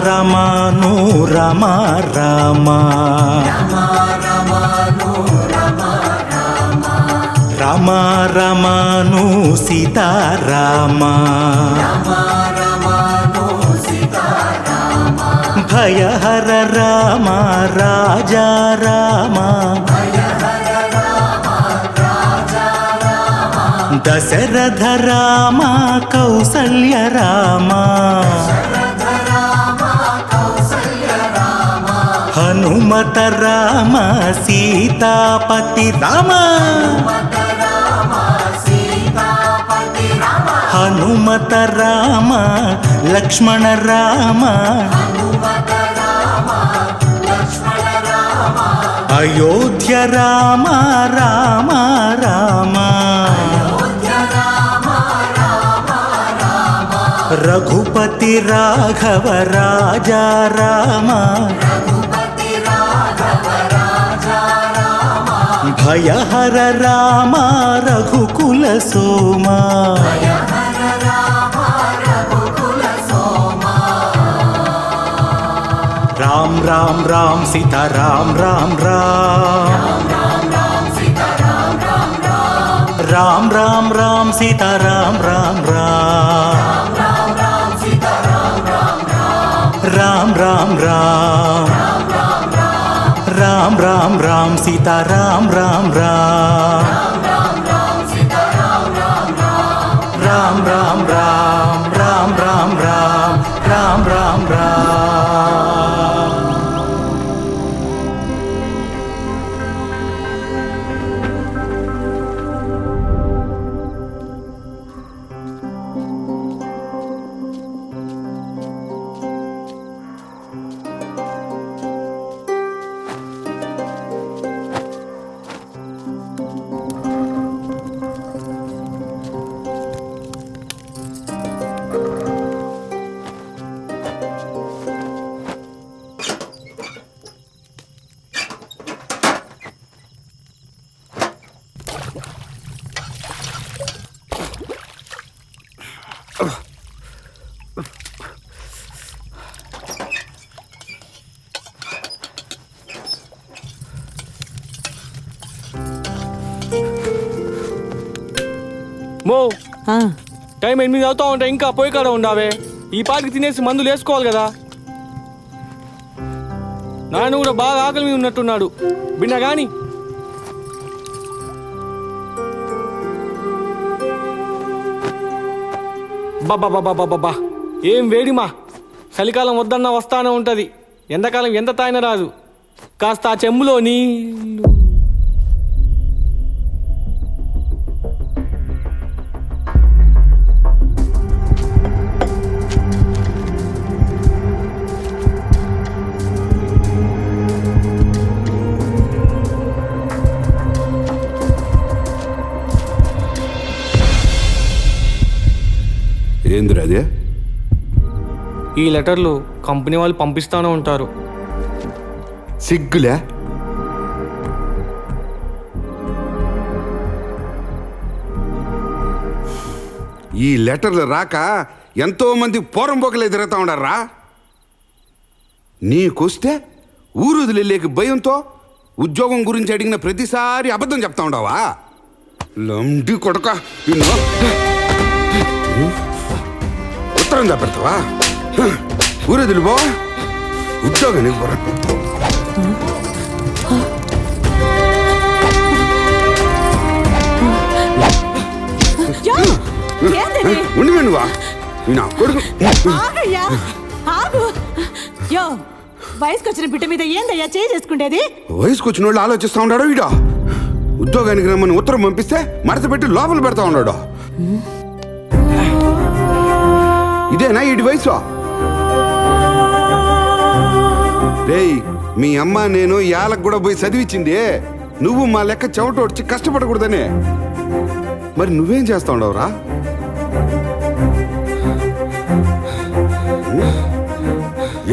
రమను రమ రమ రమ రమను సీతారామ భయహర రామ రాజా రామ దశరథ రామ కౌసల్య రామ హనుమత రామ సీతాపతి రామ హనుమత రామ లక్ష్మణ రామ అయోధ్య రామ రామ రామ రఘుపతి రాఘవ రాజా రామ భయహర రామ రఘుకుల సోమ రామ్ రామ్ రామ్ సీతా రామ్ రామ్ రామ్ రామ్ రామ్ రామ్ సీతా రామ్ రామ్ రామ్ రామ్ రామ్ రామ్ రామ్ రామ్ రామ్ సీతా రామ్ రామ్ రామ్ రామ్ రామ్ రామ్ రామ్ రామ్ రామ్ రామ్ రామ్ రామ్. మో టైం 8 అవుతా ఉంటే ఇంకా పోయి కాడ ఉండావే. ఈ పాటికి తినేసి మందులు వేసుకోవాలి కదా. నాన్న కూడా బాగా ఆకలి మీద ఉన్నట్టున్నాడు. బిన్నా గాని బాబా ఏం వేడిమా. చలికాలం వద్దన్నా వస్తానే ఉంటది. ఎండాకాలం ఎంత తాయినా రాదు. కాస్త ఆ చెంబులో నీళ్ళు. ఏందిరా అదే? ఈ లెటర్లు కంపెనీ వాళ్ళు పంపిస్తానే ఉంటారు. సిగ్గులే? ఈ లెటర్లు రాక ఎంతో మంది పోరంబోకలు ఎదురుతా ఉండారా. నీకొస్తే ఊరు వదిలేక భయంతో ఉద్యోగం గురించి అడిగిన ప్రతిసారి అబద్ధం చెప్తా ఉండవా? లండి కొడక, ఉత్తరం పెడతావా? ఊరు వదిలిపో, ఉద్యోగానికి పోరా. ఉండి నువ్వా నా కొడుకు? వయసుకు వచ్చిన బిడ్డ మీద ఏందయ్యా చేయి చేసుకుంటేది? వయసుకు వచ్చిన వాళ్ళు ఆలోచిస్తా ఉన్నాడు. వీడా ఉద్యోగానికి రమ్మని ఉత్తరం పంపిస్తే మడత పెట్టి లోపల పెడతా ఉన్నాడు. ఇదేనా ఈడి వయసు? రేయ్, మీ అమ్మ నేను యాలకు కూడా పోయి చదివించింది నువ్వు మా లెక్క చెమట వచ్చి కష్టపడకూడదనే. మరి నువ్వేం చేస్తా ఉండవురా?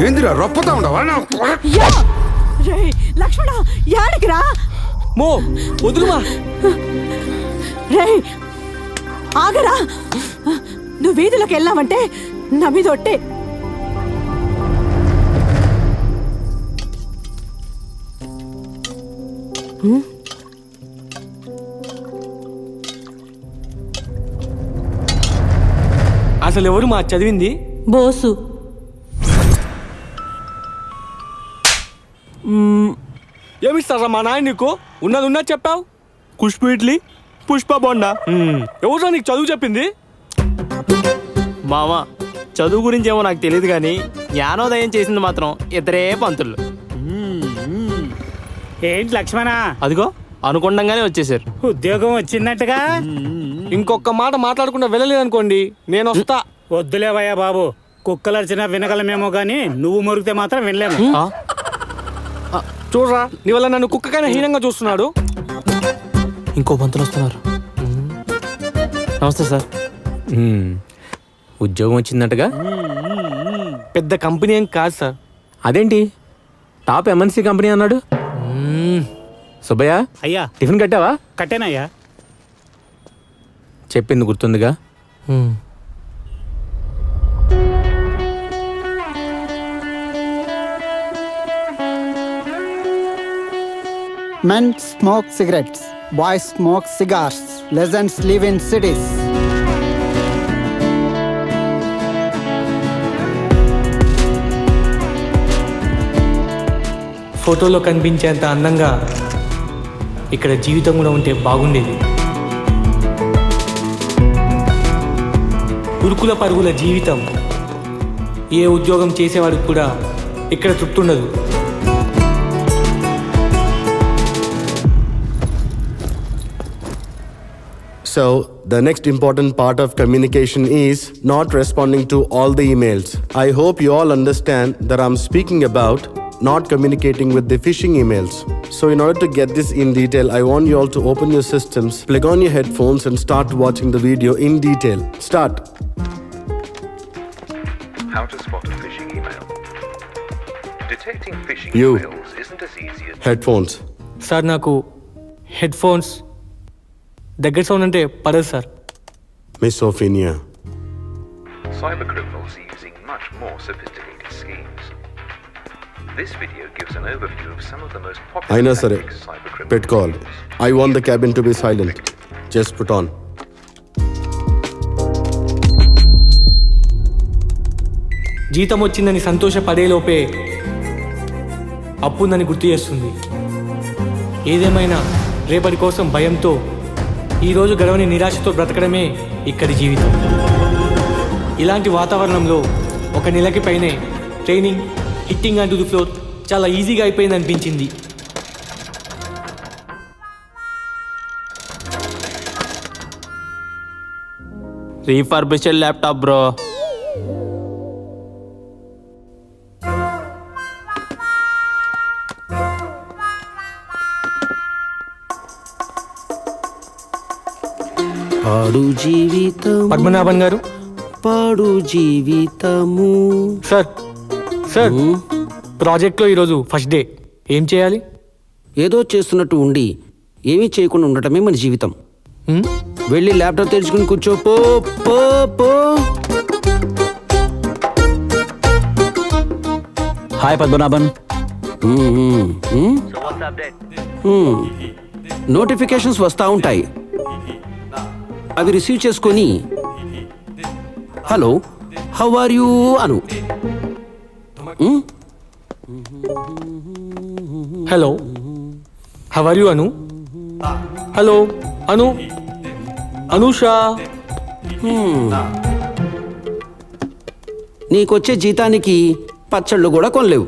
ఏందిరా రొప్పతా ఉండవా? లక్ష్మణ యాడికి రా. మో వదులుమా. రేయ్ ఆగరా. నువ్వు వీధిలోకి వెళ్ళావంటే నా మీద ఒట్టే. అసలు ఎవరు మా చదివింది? బోసు. ఏమిస్తారా మా నాయన నీకు? ఉన్నది చెప్పావు. కుష్పు ఇడ్లీ, పుష్ప బొండా. ఎవరు నీకు చదువు చెప్పింది? మామ, చదువు గురించి ఏమో నాకు తెలియదు కానీ జ్ఞానోదయం చేసింది మాత్రం ఇద్దరే పంతులు. ఏంటి లక్ష్మణ, అదిగో అనుకుండంగానే వచ్చేసారు. ఉద్యోగం వచ్చిందంటగా? ఇంకొక మాట మాట్లాడకుండా వెళ్ళలేదనుకోండి, నేను వస్తా. వద్దులేవయ్యా బాబు, కుక్కలర్చినా వినగలమేమో గాని నువ్వు మురిగితే మాత్రం వినలేము. ఆ? చూడరా, నీ వల్ల నన్ను కుక్కకైనా హీనంగా చూస్తున్నాడు. ఇంకో పంతులు వస్తున్నారు. నమస్తే సార్. ఉద్యోగం వచ్చిందంటగా? పెద్ద కంపెనీ ఏం కాదు సార్. అదేంటి టాప్ ఎంఎన్సీ కంపెనీ అన్నాడు? సుబ్బయ్య, అయ్యా టిఫిన్ కట్టావా? కట్టేనయ్యా. చెప్పింది గుర్తుందిగా? Men smoke cigarettes, boys smoke cigars, legends live in cities. ఫోటోలో కనిపించేంత అందంగా ఇక్కడ జీవితం కూడా ఉంటే బాగుండేది. ఉరుకుల పరుగుల జీవితం. ఏ ఉద్యోగం చేసేవాడికి కూడా ఇక్కడ తృప్తి ఉండదు. So, the next important part of communication is not responding to all the emails. I hope you all understand that I'm speaking about not communicating with the phishing emails. So, in order to get this in detail, I want you all to open your systems, plug on your headphones, and start watching the video in detail. Start. How to spot a phishing email. Detecting phishing You. emails isn't as easy as Headphones. Sir, నాకు head phones దగ్గర sound అంటే పడదు sir. Miss Ophelia. cybercriminals are using much more sophisticated schemes. This video gives an overview of some of the most popular Aina sare. tactics cybercriminals Pet call. use. I want the cabin to be silent. Just put on. జీతం వచ్చిందని సంతోషపడేలోపే అప్పుందని గుర్తు చేస్తుంది. ఏదేమైనా రేపటి కోసం భయంతో, ఈరోజు గడవని నిరాశతో బ్రతకడమే ఇక్కడి జీవితం. ఇలాంటి వాతావరణంలో ఒక నెలకి పైనే training, hitting and to the floor చాలా ఈజీగా అయిపోయింది అనిపించింది. Refurbished laptop bro. పాడు జీవితం, పద్మనాభన్ గారు. పాడు జీవితము. సార్ ప్రాజెక్ట్లో ఈరోజు ఫస్ట్ డే. ఏం చేయాలి? ఏదో చేస్తున్నట్టు ఉండి ఏమీ చేయకుండా ఉండటమే మన జీవితం. వెళ్ళి ల్యాప్టాప్ తెరుచుకుని కూర్చో. పో పో పో. హాయ్ పద్మనాభన్. నోటిఫికేషన్స్ వస్తూ ఉంటాయి, అవి రిసీవ్ చేసుకొని hello how are you Anu. Hello how are you Anu. Hello Anu, Anusha. నీకొచ్చే జీతానికి పచ్చళ్ళు కూడా కొనలేవు.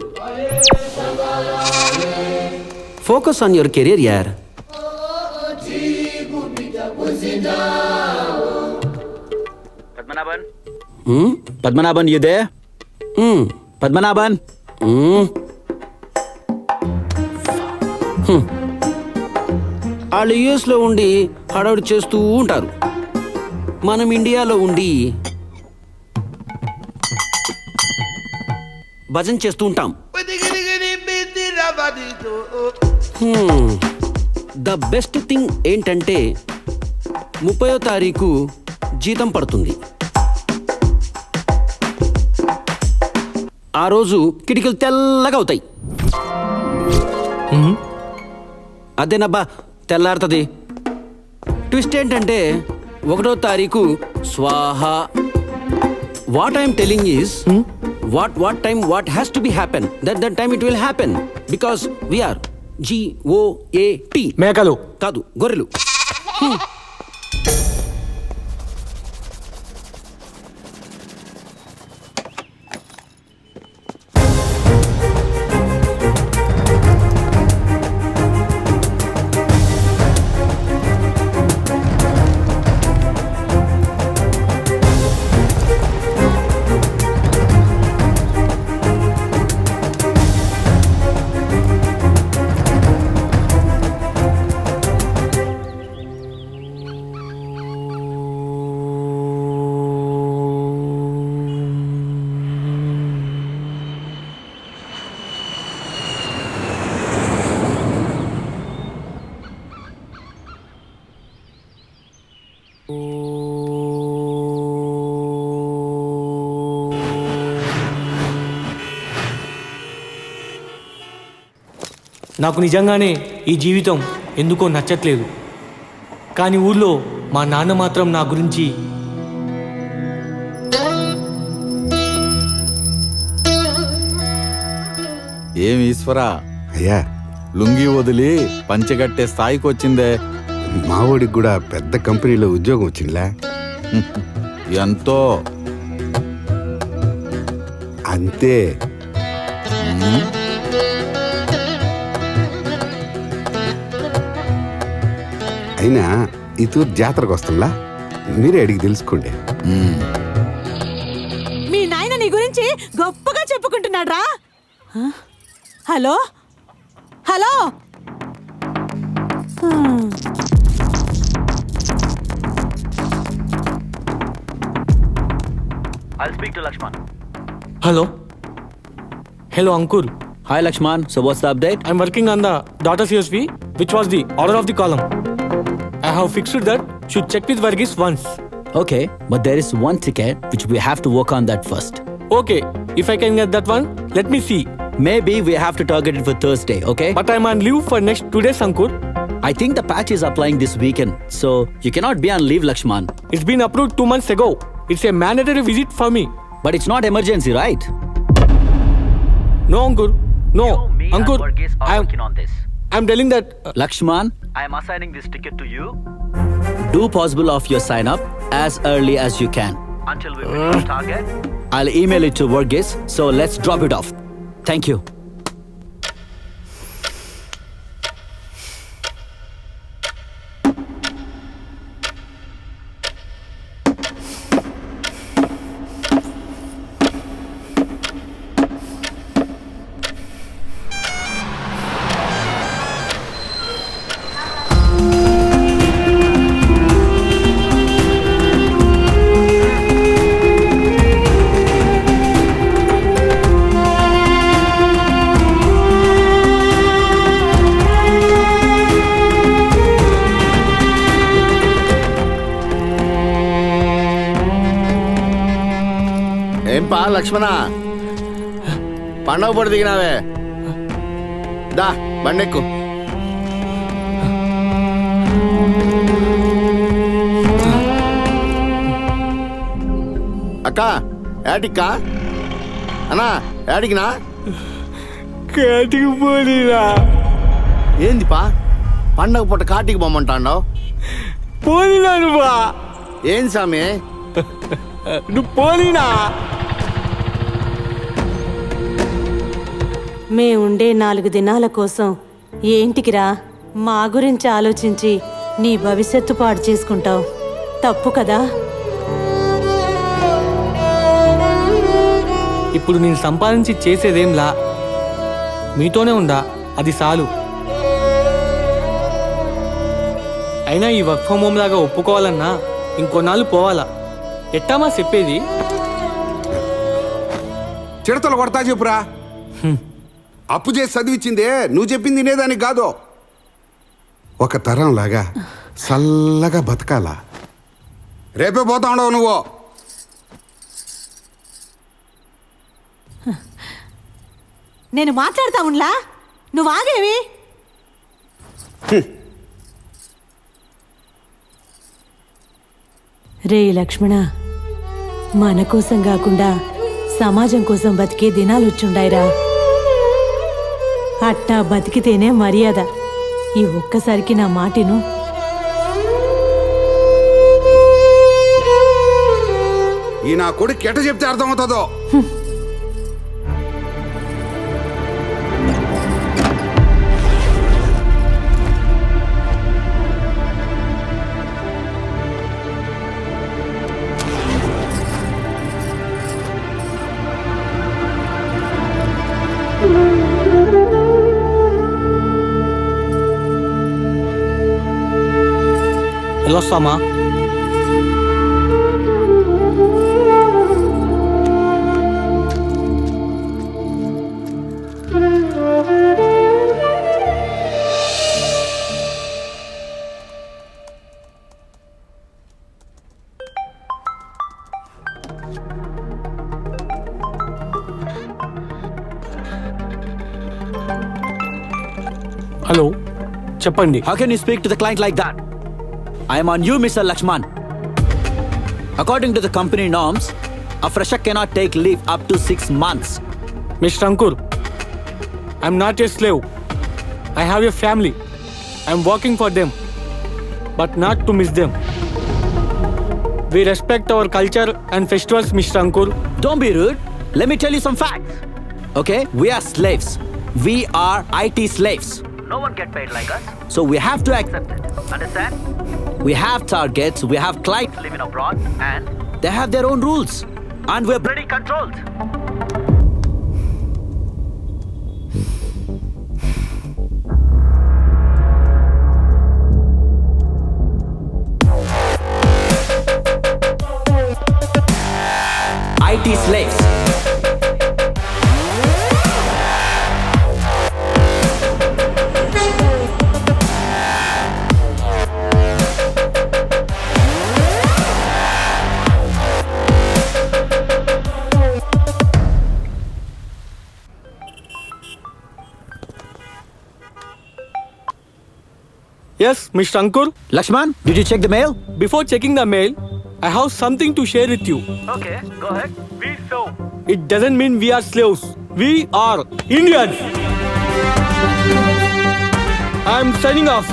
ఫోకస్ ఆన్ యువర్ కెరీర్ యార్. పద్మనాభన్ ఇదే. పద్మనాభన్. వాళ్ళు యుఎస్లో ఉండి హడావుడి చేస్తూ ఉంటారు, మనం ఇండియాలో ఉండి భజన చేస్తూ ఉంటాం. ద బెస్ట్ థింగ్ ఏంటంటే 30వ తారీఖు జీతం పడుతుంది. ఆ రోజు కిటికీలు తెల్లగా అవుతాయి. అదేనబ్బా తెల్లారుతుంది. ట్విస్ట్ ఏంటంటే 1వ తారీఖు స్వాహ. What I'm telling is what time what has to be happen, that time it will happen because we are GOAT. మేకలు కాదు, గొర్రెలు. నాకు నిజంగానే ఈ జీవితం ఎందుకో నచ్చట్లేదు. కానీ ఊళ్ళో మా నాన్న మాత్రం నా గురించి ఏం ఈశ్వరా, అయ్యా లుంగి వదిలి పంచగట్టే స్థాయికి వచ్చిందే. మావోడికి కూడా పెద్ద కంపెనీలో ఉద్యోగం వచ్చిందిలే. ఎంతో అంతే. అయినా ఈ తూరు జాతరకు వస్తుందా, మీరే అడిగి తెలుసుకోండి. మీ నాయన నీ గురించి గొప్పగా చెప్పుకుంటున్నాడు రా. Hello hello. I'll speak to Lakshman. Hello Ankur. Hi Lakshman, so what's the update? I'm working on the data CSV, which was the order of the column. I have fixed that should check with Varghese once. Okay, but there is one ticket which we have to work on that first. Okay, if I can get that one, let me see. Maybe we have to target it for Thursday, okay? But I'm on leave for next 2 days, Ankur. I think the patch is applying this weekend, so you cannot be on leave, Lakshman. It's been approved 2 months ago. It's a mandatory visit for me. But it's not emergency, right? No, Ankur. No, Ankur. On this. I'm telling that. Lakshman, I am assigning this ticket to you do possible of your sign up as early as you can. until we reach the target. I'll email it to Varghese, so let's drop it off. Thank you. ఏంపా లక్ష్మణ, పండగ పొడి దిగినావే, దా బండెక్కు. అక్క ఏటిక్కా అన్నా, ఏటికినా? కాటికి పోనీరా. ఏందిపా పండగ పూట కాటికి పొమ్మంటాండావు? పోనీనా నువ్వా? ఏంది సామి? నువ్వు పోనీనా? మేముండే 4 దినాల కోసం ఏంటికిరా మా గురించి ఆలోచించి నీ భవిష్యత్తు పాడు చేసుకుంటావు. తప్పు కదా. ఇప్పుడు నేను సంపాదించి చేసేదేంలా, మీతోనే ఉందా, అది చాలు. అయినా ఈ వర్క్ ఫ్రమ్ హోమ్ లాగా ఒప్పుకోవాలన్నా ఇంకొన్నాళ్ళు పోవాలా. ఎట్టామా చెప్పేది? చిడతలు కొడతా చెప్పురా. అప్పు చేసి చదివించిందే నువ్వు చెప్పింది తినేదానికి కాదు. ఒక తరం లాగా చల్లగా బతకాలా. రేపే పోతా ఉండవు నువ్వు. నేను మాట్లాడతా ఉండ్లా, నువ్వు ఆగేవి. రే లక్ష్మణ, మన కోసం కాకుండా సమాజం కోసం బతికే దినాలు వచ్చుండాయిరా. అట్టా బతికితేనే మర్యాద. ఈ ఒక్కసారికి నా మాటిను. ఈ నా కొడుకు ఎట చెప్తే అర్థమవుతుందో. వెళ్ళొస్తామా? హలో, చెప్పండి. How can you speak to the client like that? I am on you, Mr. Lakshman. According to the company norms, a fresher cannot take leave up to 6 months. Mr. Ankur, I'm not a slave. I have a family. I'm working for them, but not to miss them. We respect our culture and festivals, Mr. Ankur. Don't be rude. Let me tell you some facts. Okay? We are slaves. We are IT slaves. No one get paid like us. So we have to accept it. Understand? We have targets, we have clients living abroad, and they have their own rules. And we're pretty controlled. IT slaves. Yes, Mr. Ankur. Lakshman, did you check the mail? Before checking the mail, I have something to share with you. Okay, go ahead. It doesn't mean we are slaves. We are Indians. I'm signing off.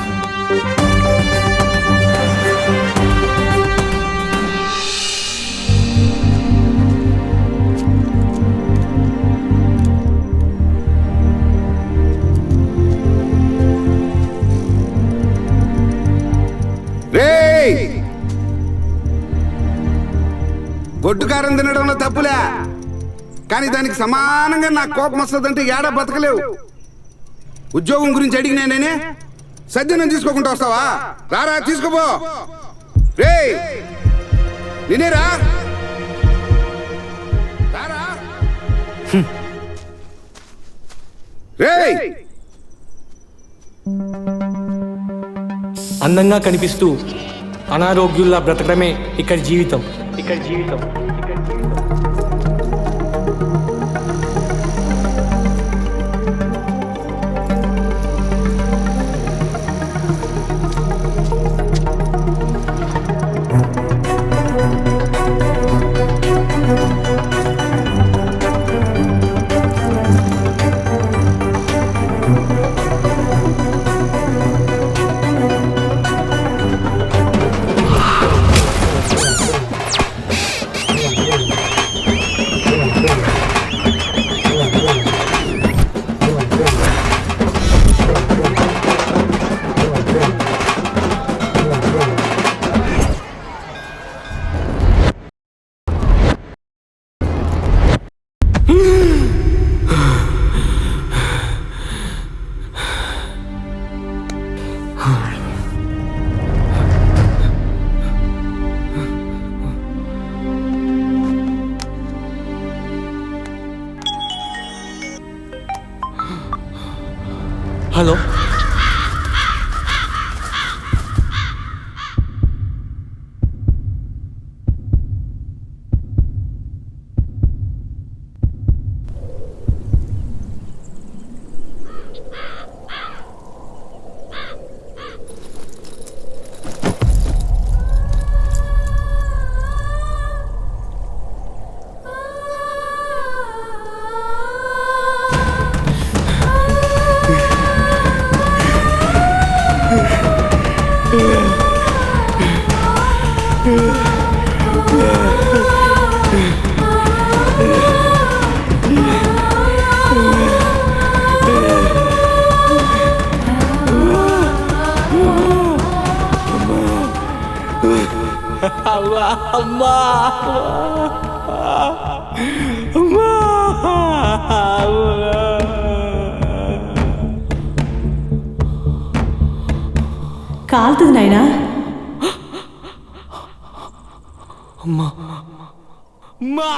గొడ్డుకారం తినడంలో తప్పులే, కానీ దానికి సమానంగా నాకు కోపం వస్తుందంటే ఏడా బతకలేవు. ఉద్యోగం గురించి అడిగినా నేనే సజ్జనం తీసుకోకుండా వస్తావా? రారా తీసుకోపో. రే నేనేరా రారా. రే అందంగా కనిపిస్తూ అనారోగ్యుల్లా బ్రతకడమే ఇక్కడ జీవితం. అమ్మా అమ్మా కాలుతుంది నాయనా. అమ్మా అమ్మా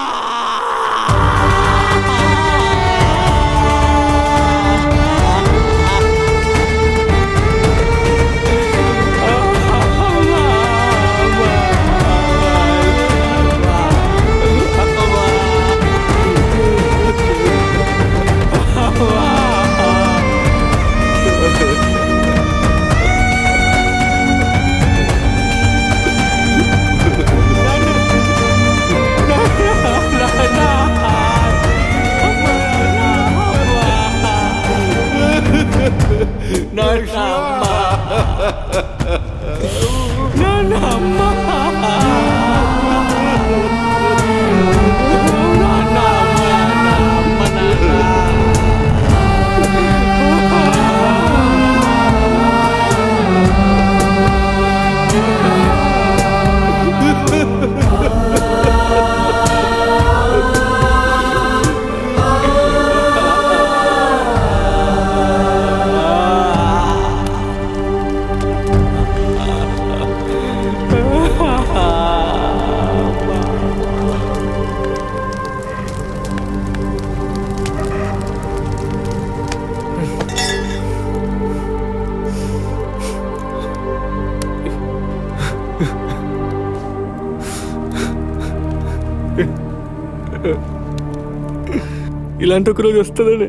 ఇలాంటి ఒక రోజు వస్తుందని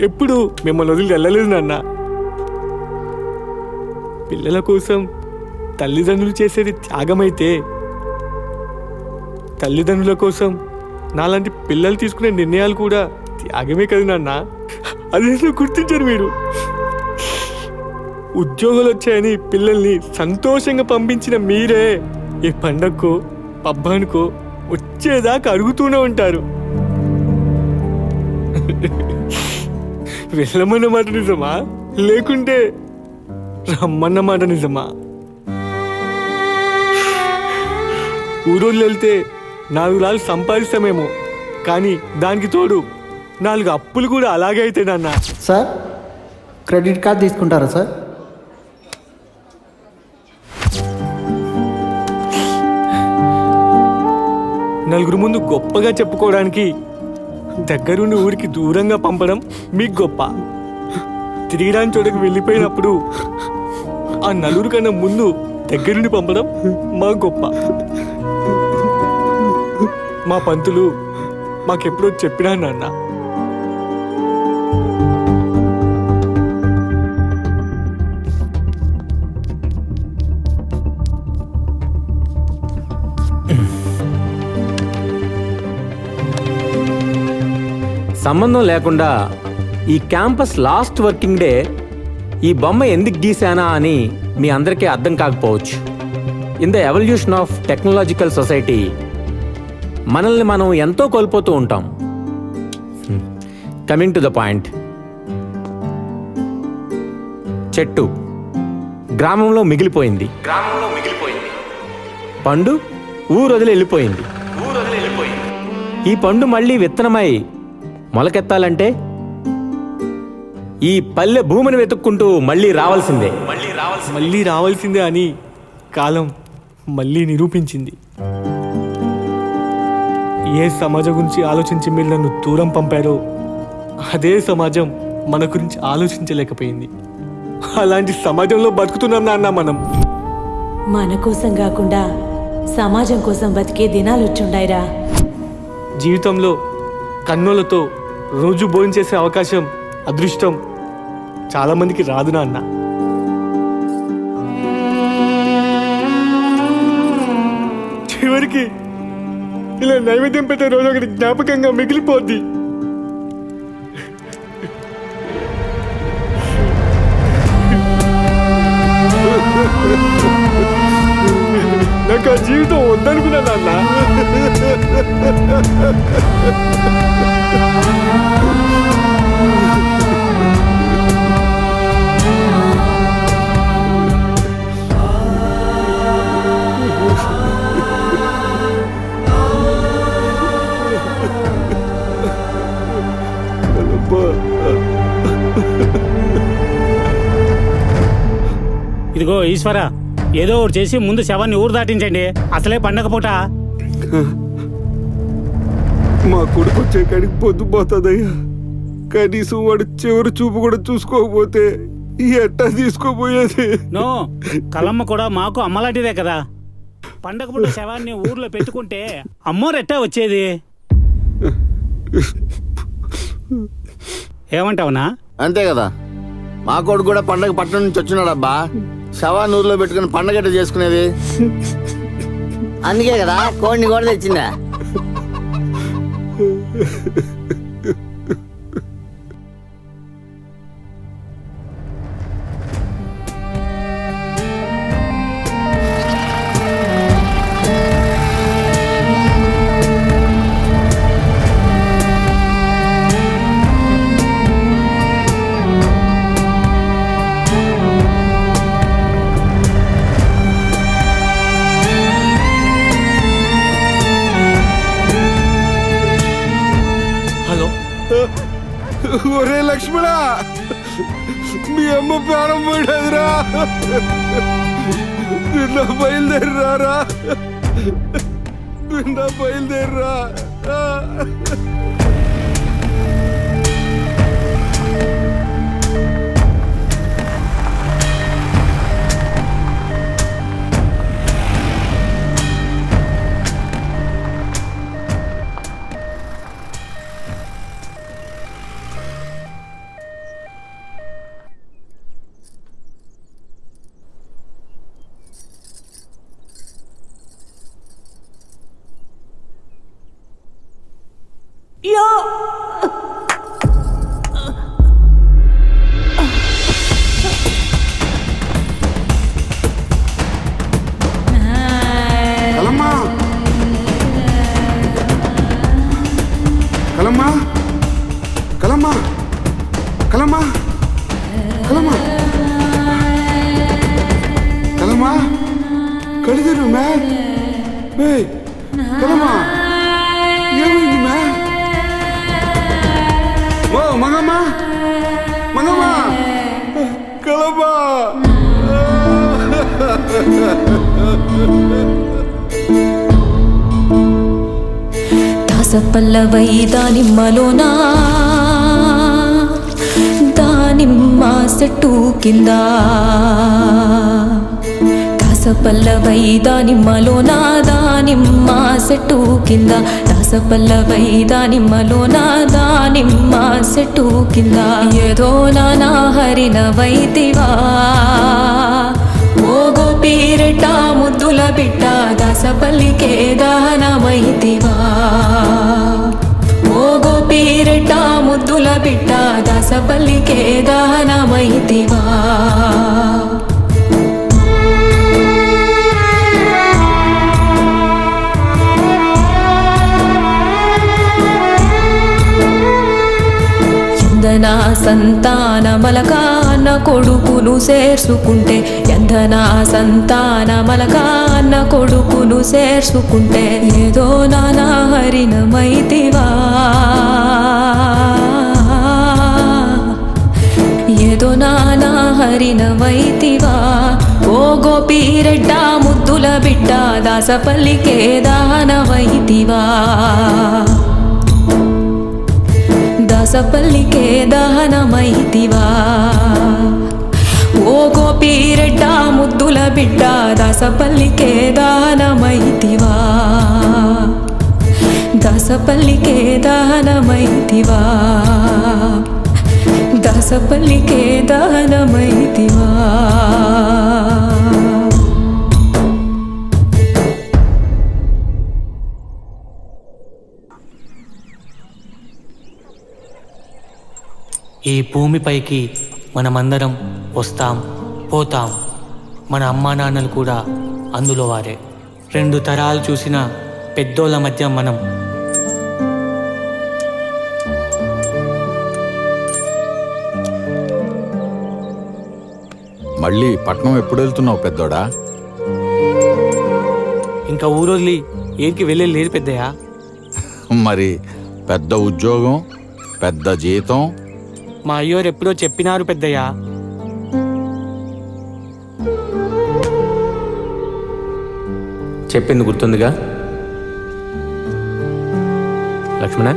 ఎప్పుడు మిమ్మల్ని వదిలి వెళ్ళలేదు నాన్న. పిల్లల కోసం తల్లిదండ్రులు చేసేది త్యాగమైతే తల్లిదండ్రుల కోసం నాలాంటి పిల్లలు తీసుకునే నిర్ణయాలు కూడా త్యాగమే కదా నాన్న. అదేదో గుర్తించారు మీరు. ఉద్యోగాలు వచ్చాయని పిల్లల్ని సంతోషంగా పంపించిన మీరే ఏ పండగకో పబ్బానికో వచ్చేదాకా అడుగుతూనే ఉంటారు. వెళ్ళమన్న మాట నిజమా లేకుంటే రమ్మన్న మాట నిజమా? ఊరోళ్ళు వెళ్తే 4 రాళ్ళు సంపాదిస్తామేమో, కానీ దానికి తోడు 4 అప్పులు కూడా అలాగే అవుతాయి నాన్న. సార్ క్రెడిట్ కార్డ్ తీసుకుంటారా సార్? నలుగురు ముందు గొప్పగా చెప్పుకోవడానికి దగ్గరుండి ఊరికి దూరంగా పంపడం మీకు గొప్ప. తిరిగిరాని చోటకి వెళ్ళిపోయినప్పుడు ఆ నలుగురు కన్నా ముందు దగ్గరుండి పంపడం మా గొప్ప. మా పంతులు మాకెప్పుడో చెప్పినా నాన్న. సంబంధం లేకుండా ఈ క్యాంపస్ లాస్ట్ వర్కింగ్ డే ఈ బొమ్మ ఎందుకు గీసానా అని మీ అందరికీ అర్థం కాకపోవచ్చు. In the evolution of technological society మనల్ని మనం ఎంతో కోల్పోతూ ఉంటాం. కమింగ్ టు ద పాయింట్, చెట్టు గ్రామంలో మిగిలిపోయింది. పండు ఊరు వదిలి వెళ్ళిపోయింది. ఈ పండు మళ్ళీ విత్తనమై మొలకెత్తాలంటే ఈ పల్లె భూమిని వెతుక్కుంటూ మళ్ళీ రావాల్సిందే అని కాలం మళ్ళీ నిరూపించింది. ఏ సమాజం గురించి ఆలోచించి మీరు నన్ను దూరం పంపారో అదే సమాజం మన గురించి ఆలోచించలేకపోయింది. అలాంటి సమాజంలో బతుకుతున్నాం నాన్న మనం. మన కోసం కాకుండా సమాజం కోసం బతికే దినాలు వచ్చుండాయిరా. జీవితంలో కన్నులతో రోజు భోజనం చేసే అవకాశం, అదృష్టం చాలా మందికి రాదు నాన్న. చివరికి ఇలా నైవేద్యం పెట్టే రోజు ఒకటి జ్ఞాపకంగా మిగిలిపోద్ది. నాకు ఆ జీవితం వద్దనుకున్నా నాన్న. ఇదిగో ఈశ్వర, ఏదో ఒకటి చేసి ముందు శవాన్ని ఊరు దాటించండి. అసలే పండగ పూట. మా కొడుకు వచ్చే కాడికి పొద్దుపోతుందయ్యా. కనీసం వాడు చివరి చూపు కూడా చూసుకోకపోతే ఎట్టా తీసుకోపోయేది? నో, కలమ్మ కూడా మాకు అమ్మలాంటిదే కదా. పండగ పూట శవాన్ని ఊర్లో పెట్టుకుంటే అమ్మోరెట్టా వచ్చేది? ఏమంటావునా? అంతే కదా, మా కొడుకు కూడా పండగ పట్టణం నుంచి వచ్చినాడు అబ్బా. శవాన్ని ఊర్లో పెట్టుకుని పండగ ఎట్లా చేసుకునేది? అందుకే కదా కోడిని కూడా తెచ్చిందా. హలో, ఒరే లక్ష్మణ, మీ అమ్మ ప్రాణం పోయినదిరా. నిన్న బయలుదేరిరారా, నిన్న బయలుదేరిరా. కలమ్మా, కలమ్మా, కలమ్మా, కలమ్మా, కలమ్మా, కలమ్మా, కడిదను మ్యా. కలమ్మా, ఏమైంది మ్యా? ఓ మంగమ్మ, మంగమ్మ, కలమ్మా. దాసపల్లవై దానిమ్మలోనా దానిమ్మ చెట్టు కింద, దాసపల్లవై దానిమ్మలోనా దానిమ్మ చెట్టు కింద, దాసపల్లవై దానిమ్మలోనా దానిమ్మ చెట్టు కింద, ఏదో నానా హరిన వైతివా ఓ గోపీరెట్ట ముద్దుల బిడ్డ, దాసపల్లికే దహనమైతివా ఓ గోపీరెట్ట ముద్దుల బిడ్డ, దాసపల్లికే దహనమైతివా. ఎందనా సంతానమలక అన్న కొడుకును చేర్చుకుంటే, ఎందనా సంతానమలక అన్న కొడుకును చేర్చుకుంటే, ఏదో నానా హరినమైతివా ఏదో నానా హరినమైతివా ఓ గోపీరెడ్డ ముద్దుల బిడ్డ, దాసపల్లికే దహనమైతివా దాసపల్లికే దహనమైతివా ఓ గోపీరెడ్డ ముద్దుల బిడ్డ, దాసపల్లికే దహనమైతివా దాసపల్లికే దహనమైతివా దాసపల్లికే దహనమైతివా. ఈ భూమిపైకి మనమందరం వస్తాం పోతాం. మన అమ్మా నాన్నలు కూడా అందులో వారే. 2 తరాలు చూసిన పెద్దోళ్ళ మధ్య మనం. మళ్ళీ పట్నం ఎప్పుడు వెళ్తున్నావు పెద్దోడా? ఇంకా ఊరొదిలి ఏరికి వెళ్ళే లేదు పెద్దయ్యా. మరి పెద్ద ఉద్యోగం, పెద్ద జీతం. మా అయ్యోరు ఎప్పుడో చెప్పినారు పెద్దయ్యా. చెప్పింది గుర్తుందిగా లక్ష్మణ?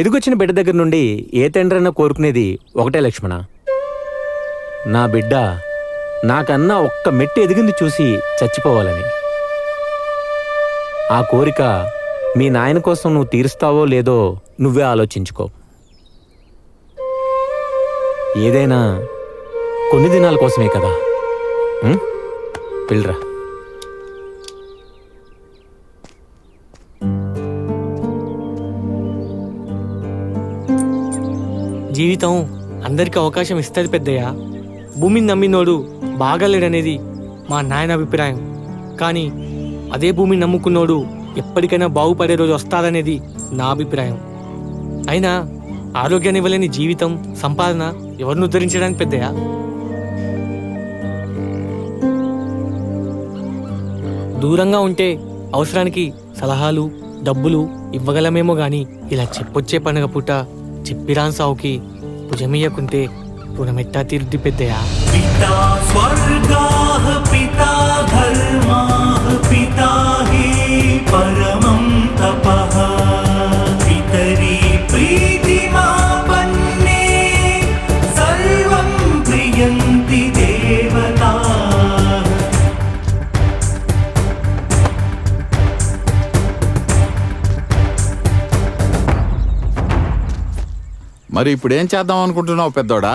ఎదుగొచ్చిన బిడ్డ దగ్గర నుండి ఏ తండ్రైనా కోరుకునేది ఒకటే లక్ష్మణ, నా బిడ్డ నాకన్నా ఒక్క మెట్టు ఎదిగింది చూసి చచ్చిపోవాలని. ఆ కోరిక మీ నాయన కోసం నువ్వు తీరుస్తావో లేదో నువ్వే ఆలోచించుకో. ఏదైనా కొన్ని దినాల కోసమే కదా. వెళ్ళరా. జీవితం అందరికీ అవకాశం ఇస్తుంది పెద్దయ్య. భూమిని నమ్మినోడు బాగాలేడనేది మా నాయన అభిప్రాయం. కానీ అదే భూమిని నమ్ముకున్నోడు ఎప్పటికైనా బాగుపడే రోజు వస్తాదనేది నా అభిప్రాయం. అయినా ఆరోగ్యాన్ని ఇవ్వలేని జీవితం, సంపాదన ఎవరిని ఉద్ధరించడానికి పెద్దయ్య? దూరంగా ఉంటే అవసరానికి సలహాలు, డబ్బులు ఇవ్వగలమేమో గాని ఇలా చెప్పొచ్చే పండగ పూట చెప్పిరాన్ సావుకి భుజమియ్యకుంటే రుణమెట్టా తీరుద్ది పెద్దయ్య. పితా స్వర్గాః పితా ధర్మాః పితా హి పరమం తపః పితరి ప్రీతిమాపన్నే సర్వం ప్రియంతి దేవతా. మరి ఇప్పుడు ఏం చేద్దాం అనుకుంటున్నావు పెద్దోడా?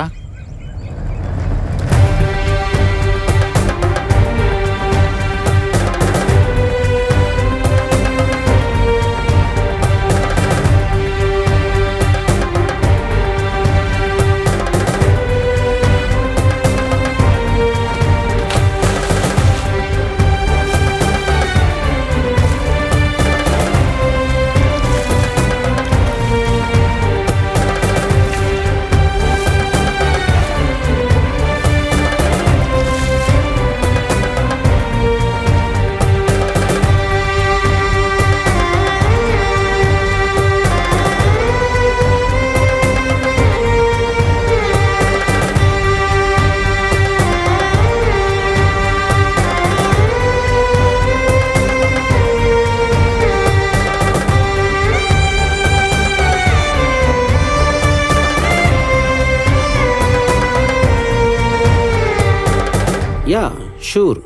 Yeah, sure.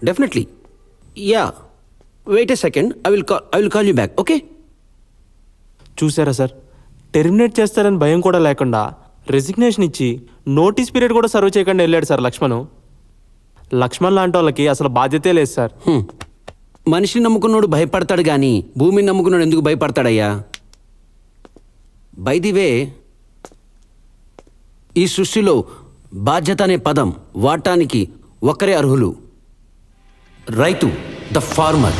Definitely. Yeah. Wait a second. I will call you back. Okay? చూసారా సార్, టెర్మినేట్ చేస్తారని భయం కూడా లేకుండా రెసిగ్నేషన్ ఇచ్చి నోటీస్ పీరియడ్ కూడా సర్వ్ చేయకుండా వెళ్ళాడు సార్ లక్ష్మణ్. లక్ష్మణ్ లాంటి వాళ్ళకి అసలు బాధ్యతే లేదు సార్. మనిషిని నమ్ముకున్నాడు భయపడతాడు కానీ భూమిని నమ్ముకున్నాడు ఎందుకు భయపడతాడయ్యా? బై ది వే, ఈ సృష్టిలో బాధ్యత అనే పదం వాడటానికి ఒక్కరే అర్హులు. రైతు, ద ఫార్మర్.